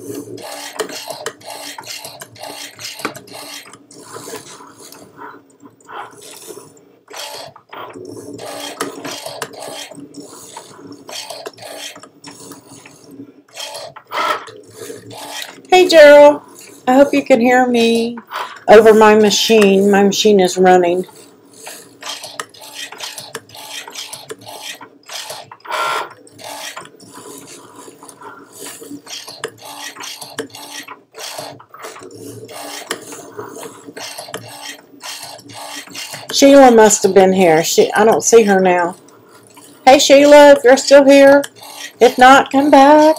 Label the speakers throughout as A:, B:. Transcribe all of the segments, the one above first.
A: Hey Gerald, I hope you can hear me over my machine. My machine is running. Sheila must have been here. I don't see her now. Hey Sheila, if you're still here. If not, come back.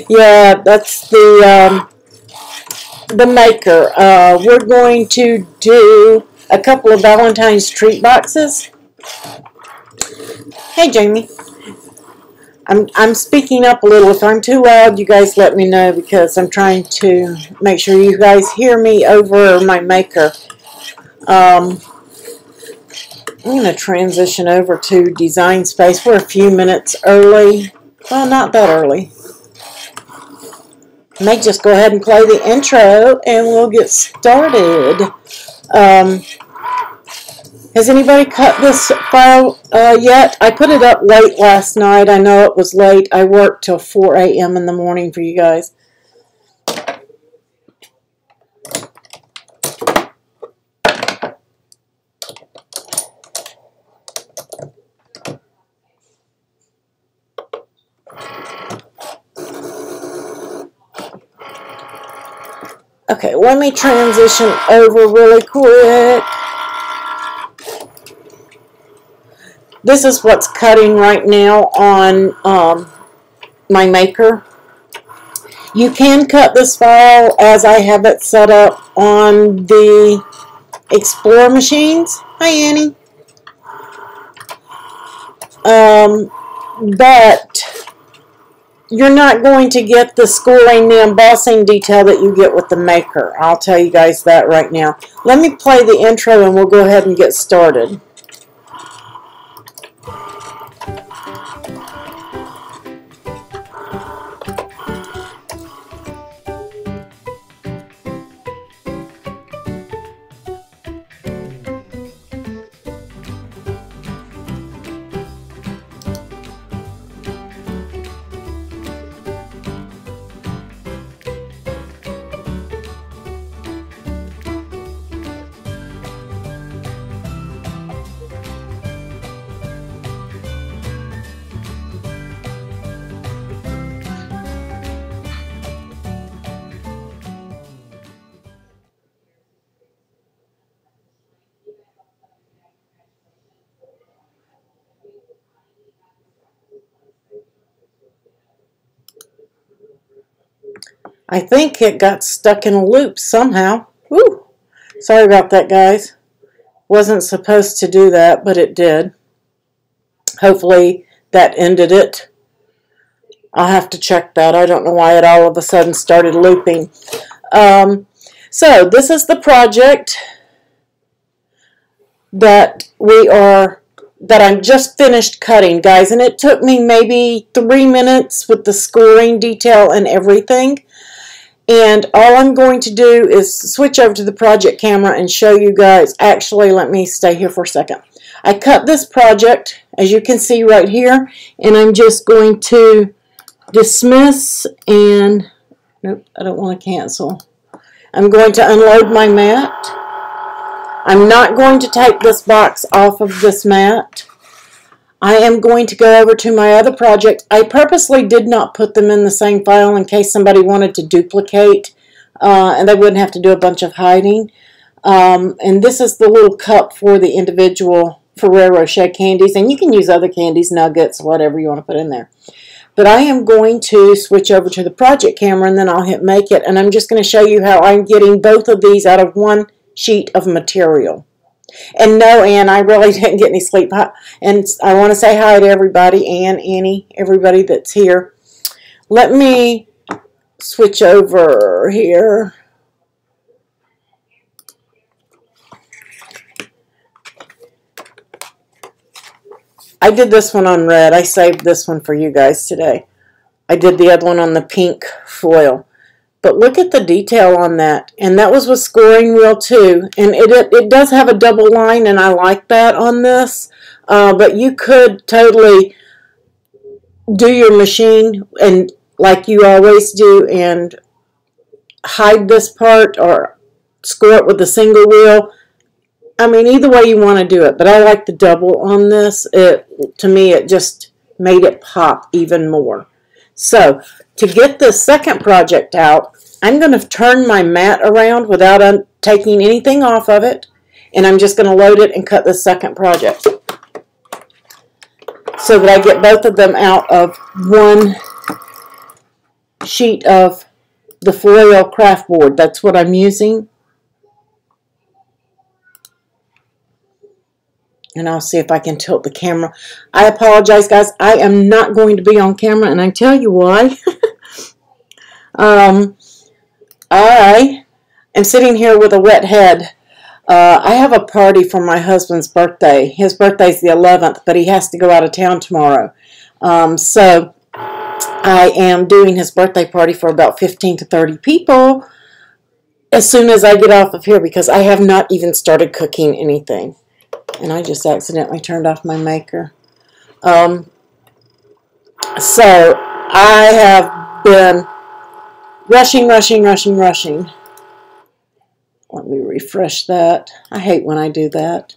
A: Yeah, that's the maker. We're going to do a couple of Valentine's treat boxes. Hey Jamie. I'm speaking up a little. If I'm too loud, you guys let me know because I'm trying to make sure you guys hear me over my maker. I'm going to transition over to Design Space. We're a few minutes early. Well, not that early. I may just go ahead and play the intro and we'll get started. Has anybody cut this file yet? I put it up late last night. I know it was late. I worked till 4 a.m. in the morning for you guys. Okay, let me transition over really quick. This is what's cutting right now on my maker. You can cut this file as I have it set up on the Explorer machines. Hi Annie. But you're not going to get the schooling, the embossing detail that you get with the maker. I'll tell you guys that right now. Let me play the intro and we'll go ahead and get started. I think it got stuck in a loop somehow. Woo! Sorry about that, guys. Wasn't supposed to do that, but it did. Hopefully that ended it. I'll have to check that. I don't know why it all of a sudden started looping. So this is the project that I'm just finished cutting, guys, and it took me maybe 3 minutes with the scoring detail and everything. And all I'm going to do is switch over to the project camera and show you guys. Actually, let me stay here for a second. I cut this project, as you can see right here, and I'm just going to dismiss and, nope, I don't want to cancel. I'm going to unload my mat. I'm not going to take this box off of this mat. I am going to go over to my other project. I purposely did not put them in the same file in case somebody wanted to duplicate and they wouldn't have to do a bunch of hiding. And this is the little cup for the individual Ferrero Rocher candies. And you can use other candies, nuggets, whatever you want to put in there. But I am going to switch over to the project camera and then I'll hit make it. And I'm just going to show you how I'm getting both of these out of one sheet of material. And no, Ann, I really didn't get any sleep. And I want to say hi to everybody, Ann, Annie, everybody that's here. Let me switch over here. I did this one on red. I saved this one for you guys today. I did the other one on the pink foil. But look at the detail on that. And that was with scoring wheel too. And it does have a double line, and I like that on this. But you could totally do your machine and like you always do and hide this part or score it with a single wheel. I mean, either way you want to do it. But I like the double on this. To me, it just made it pop even more. So, to get this second project out, I'm going to turn my mat around without taking anything off of it, and I'm just going to load it and cut the second project so that I get both of them out of one sheet of the foil craft board. That's what I'm using. And I'll see if I can tilt the camera. I apologize, guys. I am not going to be on camera, and I tell you why. I am sitting here with a wet head. I have a party for my husband's birthday. His birthday's the 11th, but he has to go out of town tomorrow. So I am doing his birthday party for about 15 to 30 people as soon as I get off of here because I have not even started cooking anything. And I just accidentally turned off my maker. So I have been rushing. Let me refresh that. I hate when I do that.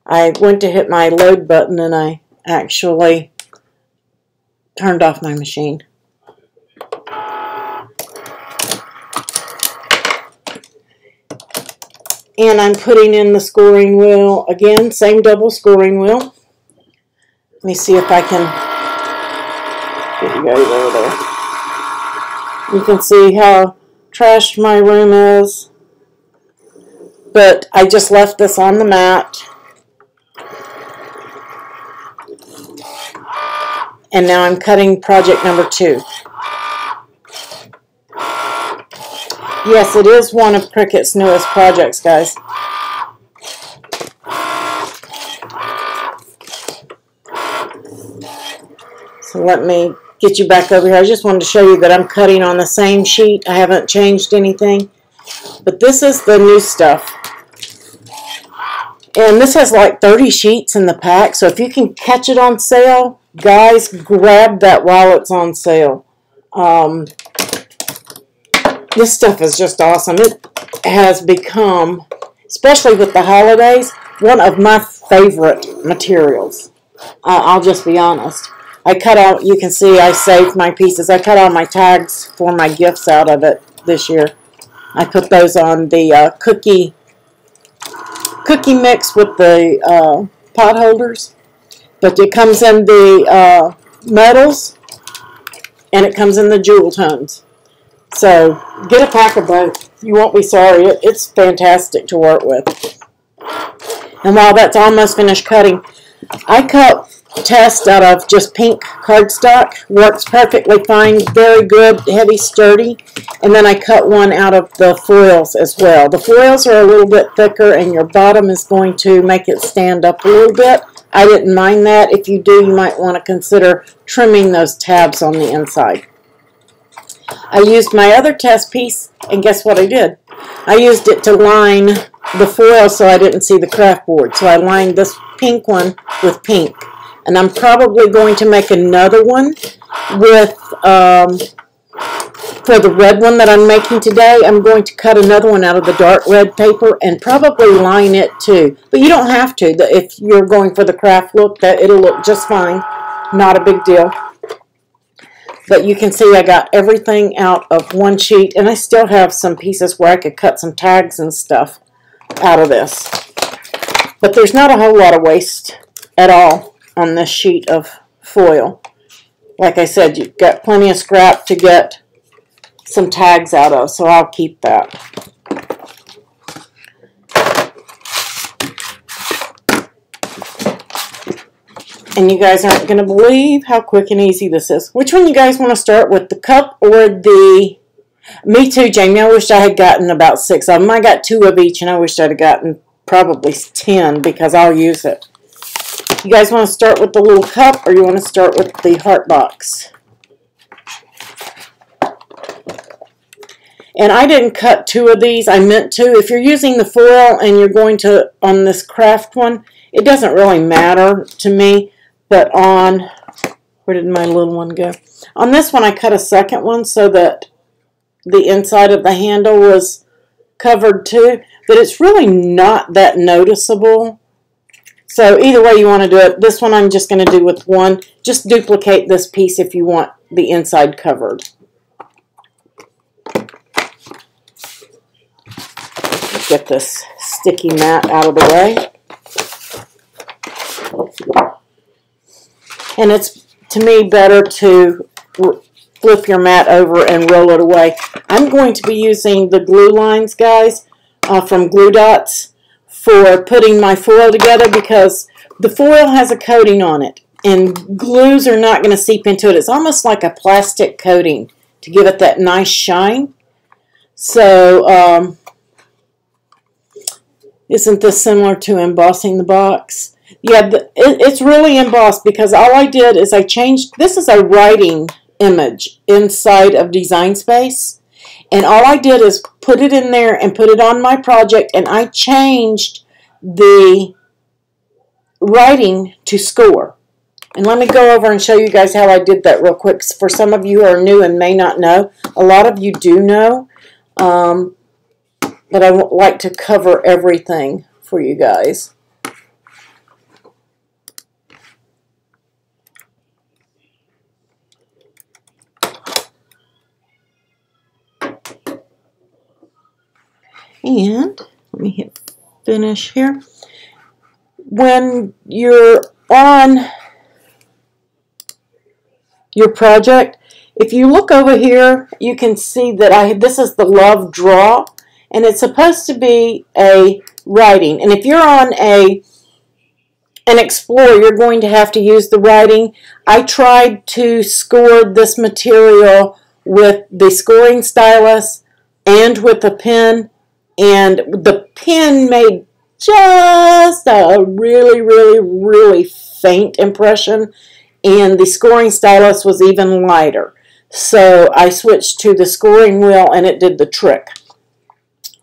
A: I went to hit my load button and I actually turned off my machine. And I'm putting in the scoring wheel again, same double scoring wheel. Let me see if I can get you guys over there. You can see how trashed my room is. But I just left this on the mat. And now I'm cutting project number 2. Yes, it is one of Cricut's newest projects, guys. So let me get you back over here. I just wanted to show you that I'm cutting on the same sheet. I haven't changed anything. But this is the new stuff. And this has like 30 sheets in the pack. So if you can catch it on sale, guys, grab that while it's on sale. This stuff is just awesome. It has become, especially with the holidays, one of my favorite materials. I'll just be honest. I cut out, you can see I saved my pieces. I cut all my tags for my gifts out of it this year. I put those on the cookie mix with the pot holders. But it comes in the metals and it comes in the jewel tones. So get a pack of both. You won't be sorry. It's fantastic to work with. And while that's almost finished cutting, I cut test out of just pink cardstock. Works perfectly fine. Very good, heavy, sturdy. And then I cut one out of the foils as well. The foils are a little bit thicker and your bottom is going to make it stand up a little bit. I didn't mind that. If you do, you might want to consider trimming those tabs on the inside. I used my other test piece, and guess what I did? I used it to line the foil so I didn't see the craft board. So I lined this pink one with pink. And I'm probably going to make another one with, for the red one that I'm making today, I'm going to cut another one out of the dark red paper and probably line it too. But you don't have to. If you're going for the craft look, it'll look just fine. Not a big deal. But you can see I got everything out of one sheet, and I still have some pieces where I could cut some tags and stuff out of this. But there's not a whole lot of waste at all on this sheet of foil. Like I said, you've got plenty of scrap to get some tags out of, so I'll keep that. And you guys aren't going to believe how quick and easy this is. Which one you guys want to start with, the cup or the... Me too, Jamie. I wish I had gotten about 6 of them. I got 2 of each, and I wish I'd have gotten probably 10 because I'll use it. You guys want to start with the little cup, or you want to start with the heart box? And I didn't cut 2 of these. I meant to. If you're using the foil and you're going to, on this craft one, it doesn't really matter to me. But on, where did my little one go? On this one, I cut a second one so that the inside of the handle was covered too. But it's really not that noticeable. So either way you want to do it. This one I'm just going to do with one. Just duplicate this piece if you want the inside covered. Get this sticky mat out of the way. And it's, to me, better to flip your mat over and roll it away. I'm going to be using the glue lines, guys, from Glue Dots for putting my foil together, because the foil has a coating on it, and glues are not going to seep into it. It's almost like a plastic coating to give it that nice shine. So, isn't this similar to embossing the box? Yeah, it's really embossed, because all I did is I changed, this is a writing image inside of Design Space, and all I did is put it in there and put it on my project, and I changed the writing to score. And let me go over and show you guys how I did that real quick. For some of you who are new and may not know, a lot of you do know, but I like to cover everything for you guys. And let me hit finish here. When you're on your project, if you look over here, you can see that this is the Love Draw, and it's supposed to be a writing. And if you're on an Explorer, you're going to have to use the writing. I tried to score this material with the scoring stylus and with a pen, and the pen made just a really, really, really faint impression, and the scoring stylus was even lighter. So I switched to the scoring wheel, and it did the trick.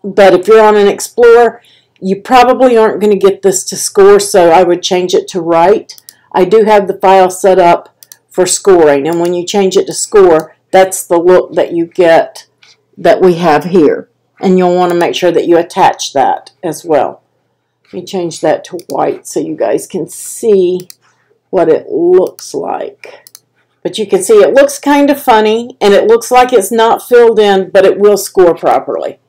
A: But if you're on an Explorer, you probably aren't going to get this to score, so I would change it to write. I do have the file set up for scoring, and when you change it to score, that's the look that you get that we have here. And you'll want to make sure that you attach that as well. Let me change that to white so you guys can see what it looks like. But you can see it looks kind of funny, and it looks like it's not filled in, but it will score properly.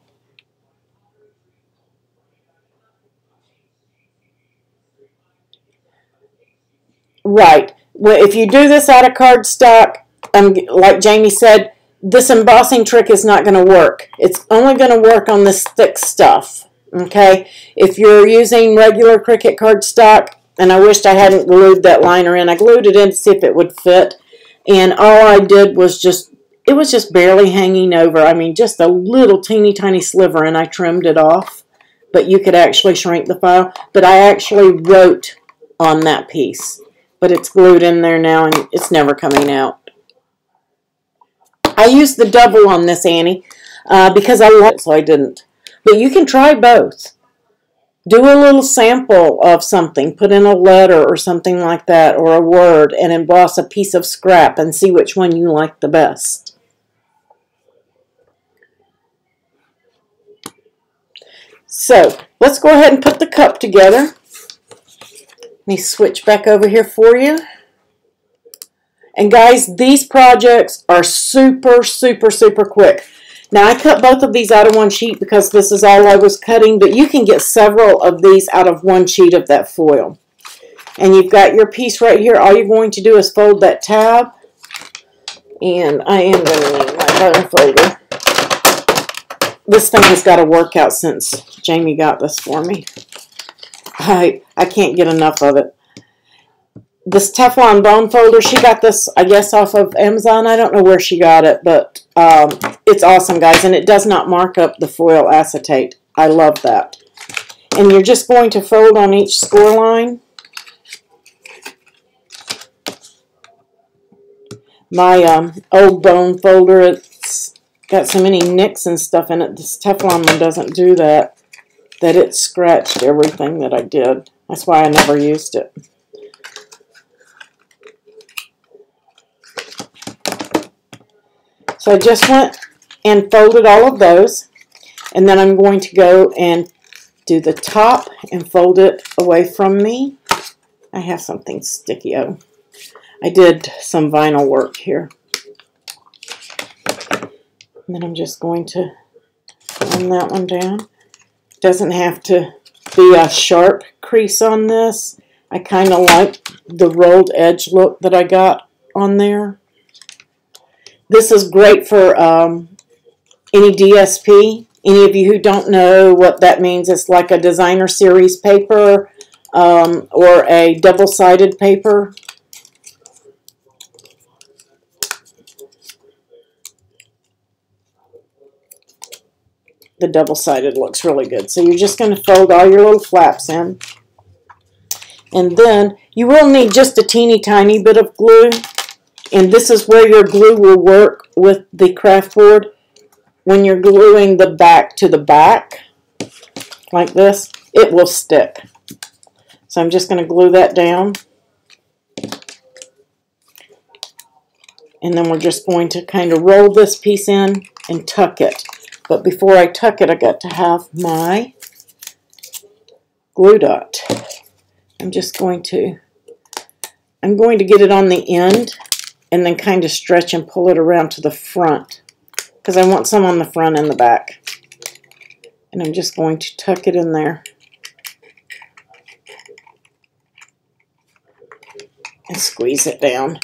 A: Right. Well, if you do this out of cardstock, like Jamie said, this embossing trick is not going to work. It's only going to work on this thick stuff. Okay? If you're using regular Cricut cardstock, and I wished I hadn't glued that liner in. I glued it in to see if it would fit. And all I did was it was just barely hanging over. I mean, just a little teeny tiny sliver, and I trimmed it off. But you could actually shrink the file. But I actually wrote on that piece. But it's glued in there now, and it's never coming out. I used the double on this, Annie, because I liked it, so I didn't. But you can try both. Do a little sample of something. Put in a letter or something like that, or a word, and emboss a piece of scrap and see which one you like the best. So, let's go ahead and put the cup together. Let me switch back over here for you. And guys, these projects are super, super, super quick. Now, I cut both of these out of one sheet because this is all I was cutting, but you can get several of these out of one sheet of that foil. And you've got your piece right here. All you're going to do is fold that tab. And I am going to need my bone folder. This thing has got to work out since Jamie got this for me. I can't get enough of it. This Teflon bone folder, she got this, I guess, off of Amazon. I don't know where she got it, but it's awesome, guys. And it does not mark up the foil acetate. I love that. And you're just going to fold on each score line. my old bone folder. It's got so many nicks and stuff in it. This Teflon one doesn't do that, it scratched everything that I did. That's why I never used it. So I just went and folded all of those, and then I'm going to go and do the top and fold it away from me. I have something sticky. Oh, I did some vinyl work here. And then I'm just going to run that one down. Doesn't have to be a sharp crease on this. I kind of like the rolled edge look that I got on there. This is great for any DSP. Any of you who don't know what that means, it's like a designer series paper or a double-sided paper. The double-sided looks really good. So you're just going to fold all your little flaps in. And then you will need just a teeny tiny bit of glue. And this is where your glue will work with the craft board. When you're gluing the back to the back, like this, it will stick. So I'm just going to glue that down. And then we're just going to kind of roll this piece in and tuck it. But before I tuck it, I got to have my glue dot. I'm going to get it on the end and then kind of stretch and pull it around to the front, because I want some on the front and the back. And I'm just going to tuck it in there and squeeze it down.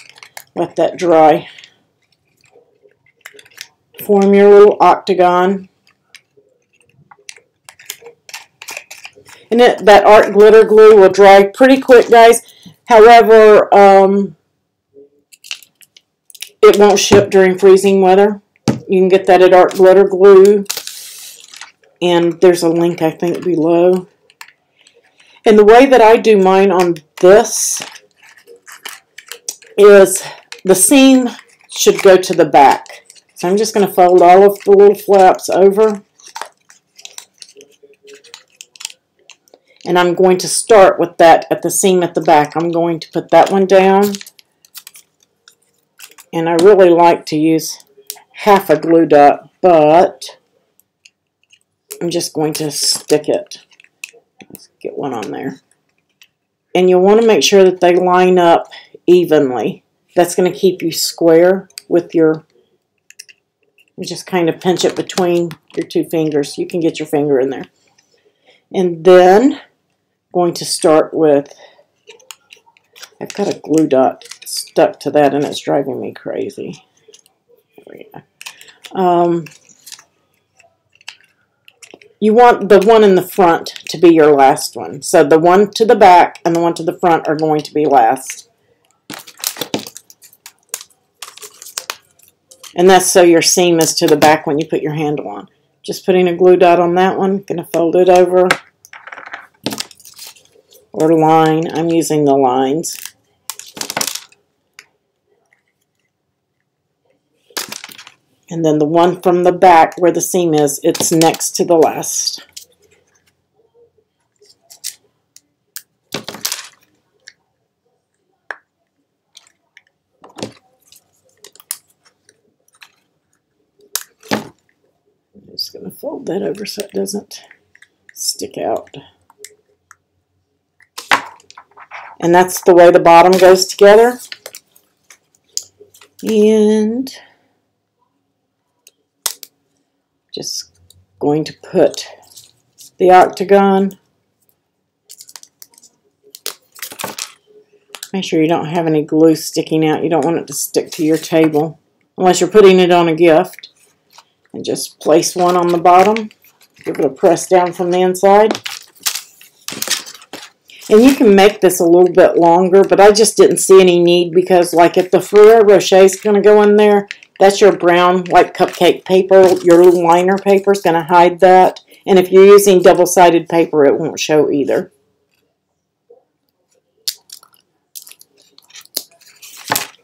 A: Let that dry. Form your little octagon. And that art glitter glue will dry pretty quick, guys. However, it won't ship during freezing weather. You can get that at Art Glitter Glue. And there's a link, I think, below. And the way that I do mine on this is the seam should go to the back. So I'm just going to fold all of the little flaps over. And I'm going to start with that at the seam at the back. I'm going to put that one down. And I really like to use half a glue dot, but I'm just going to stick it. Let's get one on there. And you'll want to make sure that they line up evenly. That's going to keep you square with your, you just kind of pinch it between your two fingers. You can get your finger in there. And then going to start with, I've got a glue dot stuck to that and it's driving me crazy. There we go. You want the one in the front to be your last one. So the one to the back and the one to the front are going to be last. And that's so your seam is to the back when you put your handle on. Just putting a glue dot on that one. Going to fold it over. Or line. I'm using the lines. And then the one from the back where the seam is, it's next to the last. I'm just going to fold that over so it doesn't stick out. And that's the way the bottom goes together. And just going to put the octagon. Make sure you don't have any glue sticking out. You don't want it to stick to your table unless you're putting it on a gift. And just place one on the bottom. Give it a press down from the inside. And you can make this a little bit longer, but I just didn't see any need because, like, if the Ferrero Rocher is going to go in there, that's your brown, like, cupcake paper. Your little liner paper is going to hide that. And if you're using double-sided paper, it won't show either.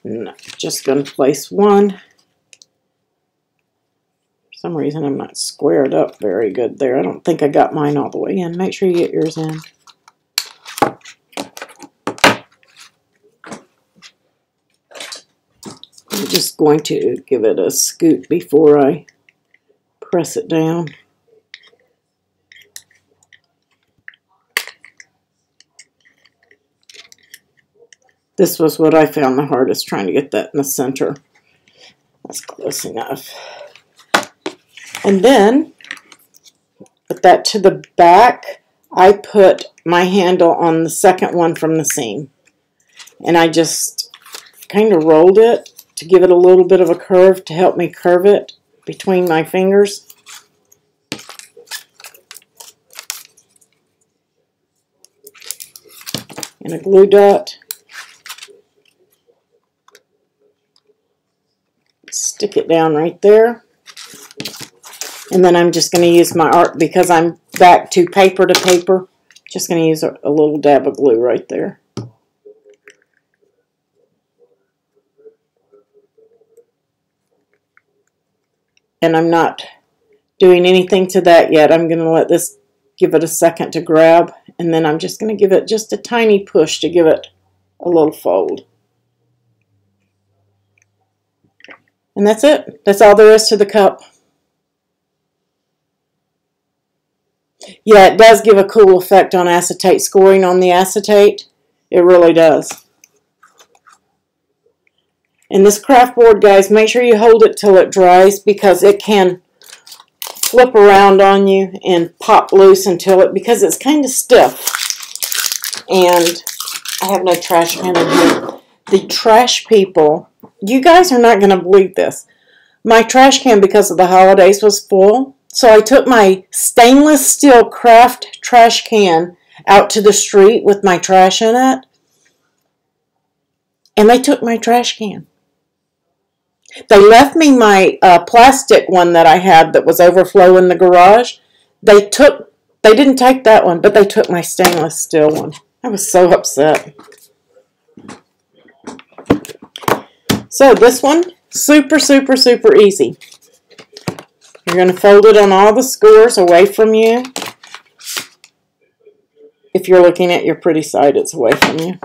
A: And I'm just going to place one. For some reason I'm not squared up very good there. I don't think I got mine all the way in. Make sure you get yours in. I'm just going to give it a scoot before I press it down. This was what I found the hardest, trying to get that in the center. That's close enough. And then, put that to the back, I put my handle on the second one from the seam. And I just kind of rolled it to give it a little bit of a curve to help me curve it between my fingers. And a glue dot. Stick it down right there. And then I'm just going to use my art, because I'm back to paper, just going to use a little dab of glue right there. And I'm not doing anything to that yet. I'm going to let this give it a second to grab, and then I'm just going to give it just a tiny push to give it a little fold. And that's it. That's all there is to the cup. Yeah, it does give a cool effect on acetate, scoring on the acetate. It really does. And this craft board, guys, make sure you hold it till it dries, because it can flip around on you and pop loose until it, because it's kind of stiff. And I have no trash can in here. The trash people, you guys are not going to believe this. My trash can, because of the holidays, was full. So I took my stainless steel craft trash can out to the street with my trash in it. And they took my trash can. They left me my plastic one that I had that was overflow in the garage. They didn't take that one, but they took my stainless steel one. I was so upset. So this one, super, super, super easy. You're going to fold it on all the scores away from you. If you're looking at your pretty side, it's away from you.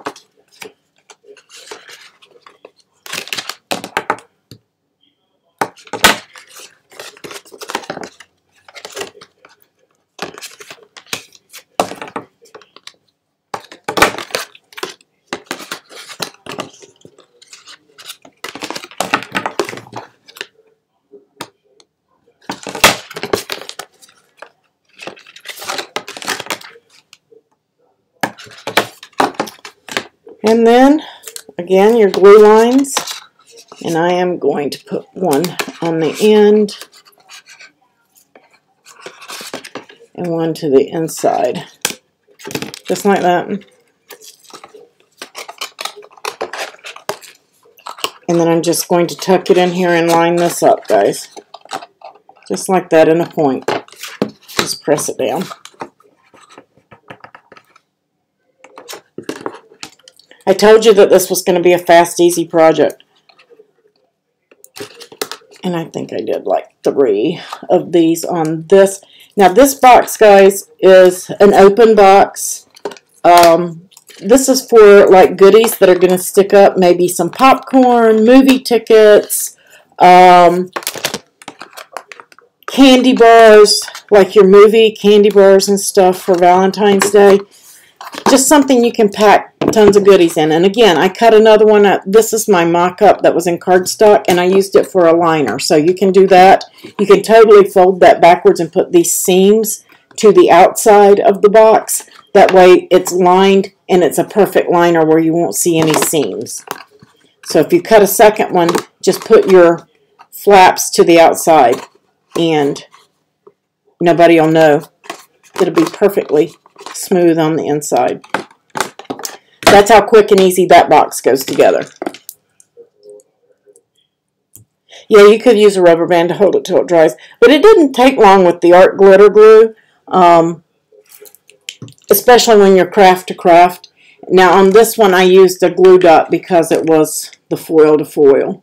A: And then, again, your glue lines. And I am going to put one on the end and one to the inside. Just like that. And then I'm just going to tuck it in here and line this up, guys. Just like that in a point. Just press it down. I told you that this was going to be a fast, easy project. And I think I did like 3 of these on this. Now this box, guys, is an open box. This is for like goodies that are going to stick up. Maybe some popcorn, movie tickets, candy bars, like your movie candy bars and stuff for Valentine's Day. Just something you can pack tons of goodies in. And again, I cut another one up. This is my mock-up that was in cardstock, and I used it for a liner. So you can do that. You can totally fold that backwards and put these seams to the outside of the box. That way it's lined, and it's a perfect liner where you won't see any seams. So if you cut a second one, just put your flaps to the outside, and nobody will know. It'll be perfectly smooth on the inside. That's how quick and easy that box goes together. Yeah, you could use a rubber band to hold it till it dries, but it didn't take long with the art glitter glue, especially when you're craft to craft. Now on this one I used a glue dot because it was the foil to foil.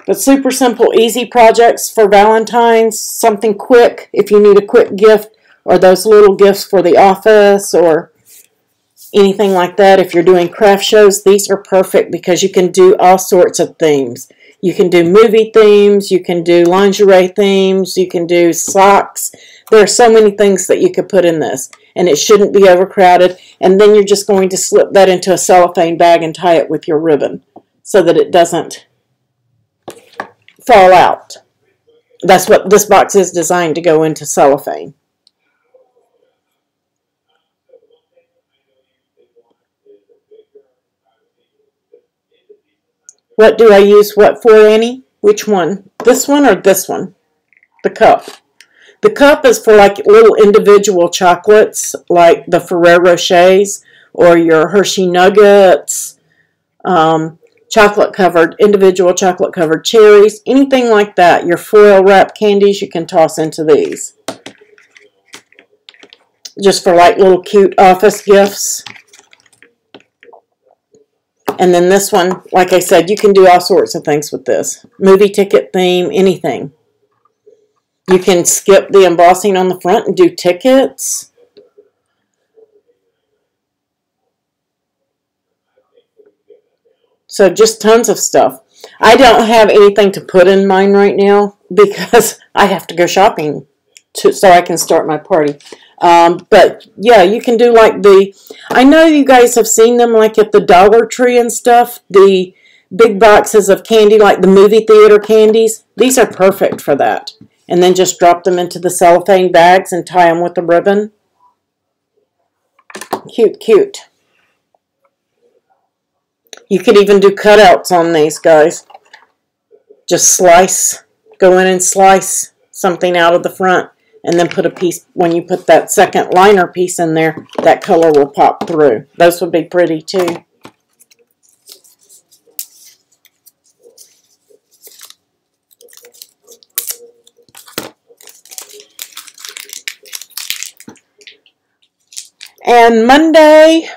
A: But super simple, easy projects for Valentine's, something quick if you need a quick gift, or those little gifts for the office or anything like that. If you're doing craft shows, these are perfect because you can do all sorts of themes. You can do movie themes, you can do lingerie themes, you can do socks. There are so many things that you could put in this, and it shouldn't be overcrowded. And then you're just going to slip that into a cellophane bag and tie it with your ribbon so that it doesn't fall out. That's what this box is designed to go into cellophane. What do I use what for, Annie? Which one? This one or this one? The cup. The cup is for like little individual chocolates, like the Ferrero Rochers or your Hershey Nuggets, individual chocolate covered cherries, anything like that. Your foil wrap candies you can toss into these. Just for like little cute office gifts. And then this one, like I said, you can do all sorts of things with this. Movie ticket theme, anything. You can skip the embossing on the front and do tickets. So just tons of stuff. I don't have anything to put in mine right now because I have to go shopping so I can start my party. But yeah, you can do like I know you guys have seen them like at the Dollar Tree and stuff, the big boxes of candy, like the movie theater candies. These are perfect for that. And then just drop them into the cellophane bags and tie them with a ribbon. Cute, cute. You could even do cutouts on these, guys. Just go in and slice something out of the front. And then put a piece, when you put that second liner piece in there, that color will pop through. Those would be pretty too. And Monday,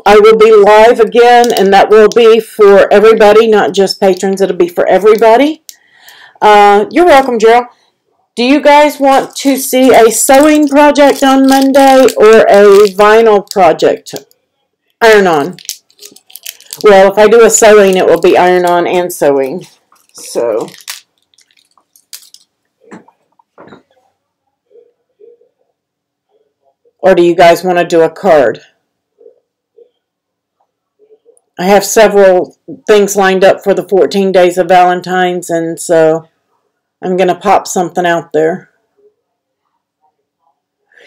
A: I will be live again, and that will be for everybody, not just patrons. It'll be for everybody. You're welcome, Gerald. Do you guys want to see a sewing project on Monday or a vinyl project? Iron-on. Well, if I do a sewing, it will be iron-on and sewing. So, or do you guys want to do a card? I have several things lined up for the 14 days of Valentine's, and so I'm going to pop something out there.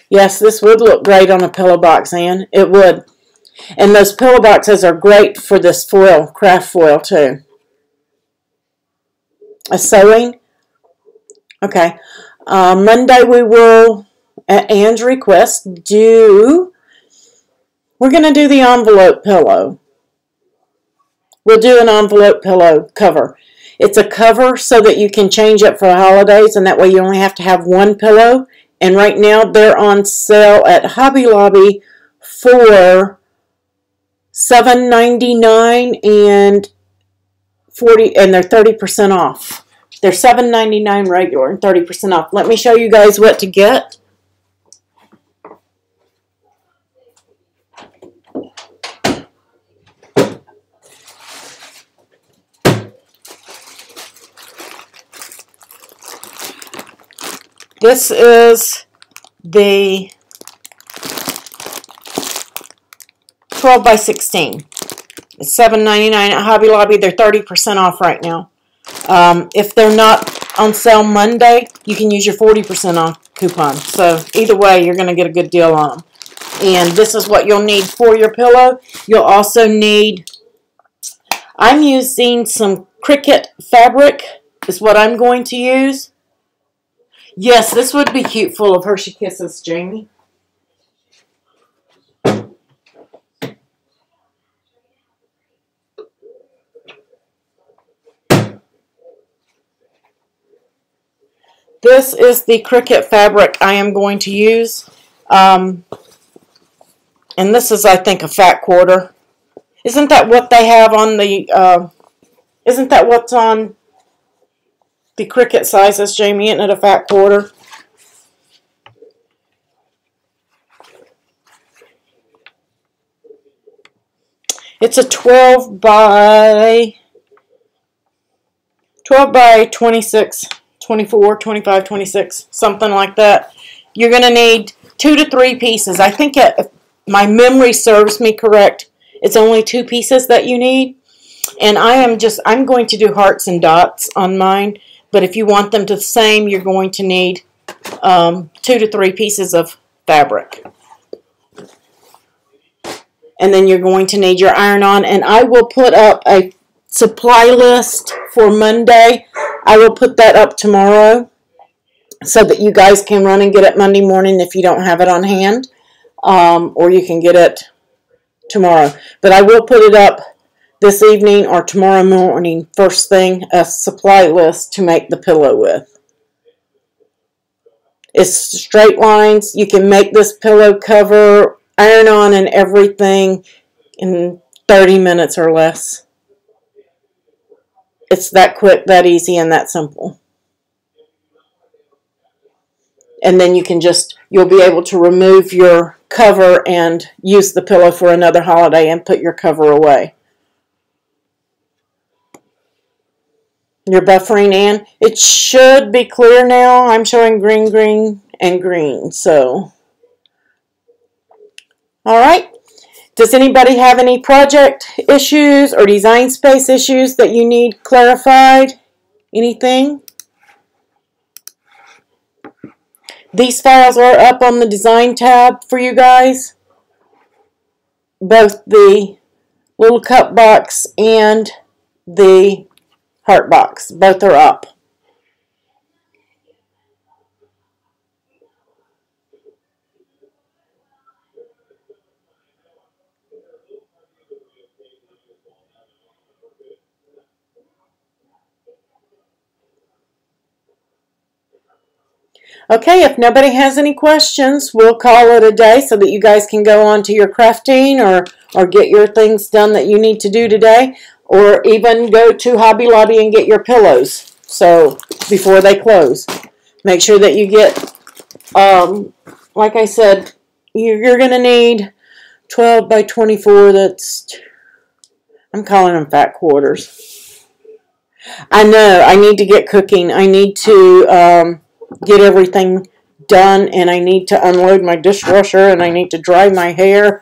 A: Yes, this would look great on a pillow box, Anne. It would. And those pillow boxes are great for this foil, craft foil, too. A sewing? Okay. Monday we will, at Anne's request, we're going to do the envelope pillow. We'll do an envelope pillow cover. It's a cover so that you can change it for the holidays, and that way you only have to have one pillow. And right now they're on sale at Hobby Lobby for $7.99 and they're 30% off. They're $7.99 regular and 30% off. Let me show you guys what to get. This is the 12 by 16. It's $7.99 at Hobby Lobby. They're 30% off right now. If they're not on sale Monday, you can use your 40% off coupon. So either way, you're going to get a good deal on them. And this is what you'll need for your pillow. You'll also need, I'm using some cricut fabric is what I'm going to use. Yes, this would be cute full of Hershey Kisses, Jamie. This is the cricut fabric I am going to use. And this is, I think, a fat quarter. Isn't that what they have on the, isn't that what's on the Cricut sizes, Jamie? Isn't it a fat quarter? It's a 12 by 26, 24, 25, 26, something like that. You're going to need 2 to 3 pieces. I think if my memory serves me correct, it's only 2 pieces that you need. And I'm going to do hearts and dots on mine. But if you want them to the same, you're going to need 2 to 3 pieces of fabric. And then you're going to need your iron-on. And I will put up a supply list for Monday. I will put that up tomorrow so that you guys can run and get it Monday morning if you don't have it on hand. Or you can get it tomorrow. But I will put it up this evening or tomorrow morning, first thing, a supply list to make the pillow with. It's straight lines. You can make this pillow cover, iron on and everything in 30 minutes or less. It's that quick, that easy, and that simple. And then you'll be able to remove your cover and use the pillow for another holiday and put your cover away. You're buffering, Ann? It should be clear now. I'm showing green, green, and green. So, all right. Does anybody have any project issues or design space issues that you need clarified? Anything? These files are up on the design tab for you guys. Both the little cup box and the heart box. Both are up. Okay, if nobody has any questions, we'll call it a day so that you guys can go on to your crafting or get your things done that you need to do today, or even go to Hobby Lobby and get your pillows. So before they close, make sure that you get, like I said, you're going to need 12 by 24. I'm calling them fat quarters. I know, I need to get cooking. I need to get everything done, and I need to unload my dishwasher, and I need to dry my hair.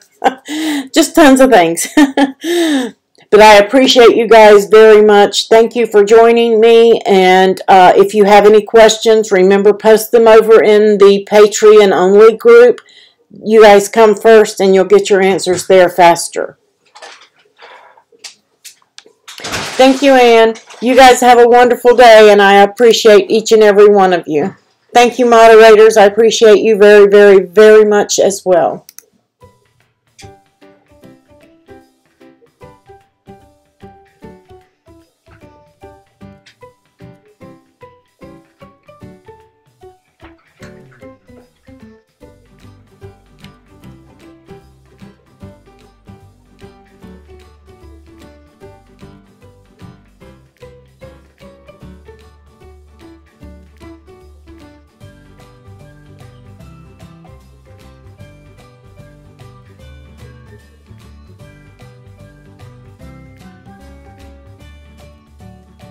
A: Just tons of things. But I appreciate you guys very much. Thank you for joining me, and if you have any questions, remember, post them over in the Patreon only group. You guys come first, and you'll get your answers there faster. Thank you, Ann. You guys have a wonderful day, and I appreciate each and every one of you. Thank you, moderators. I appreciate you very, very, very much as well.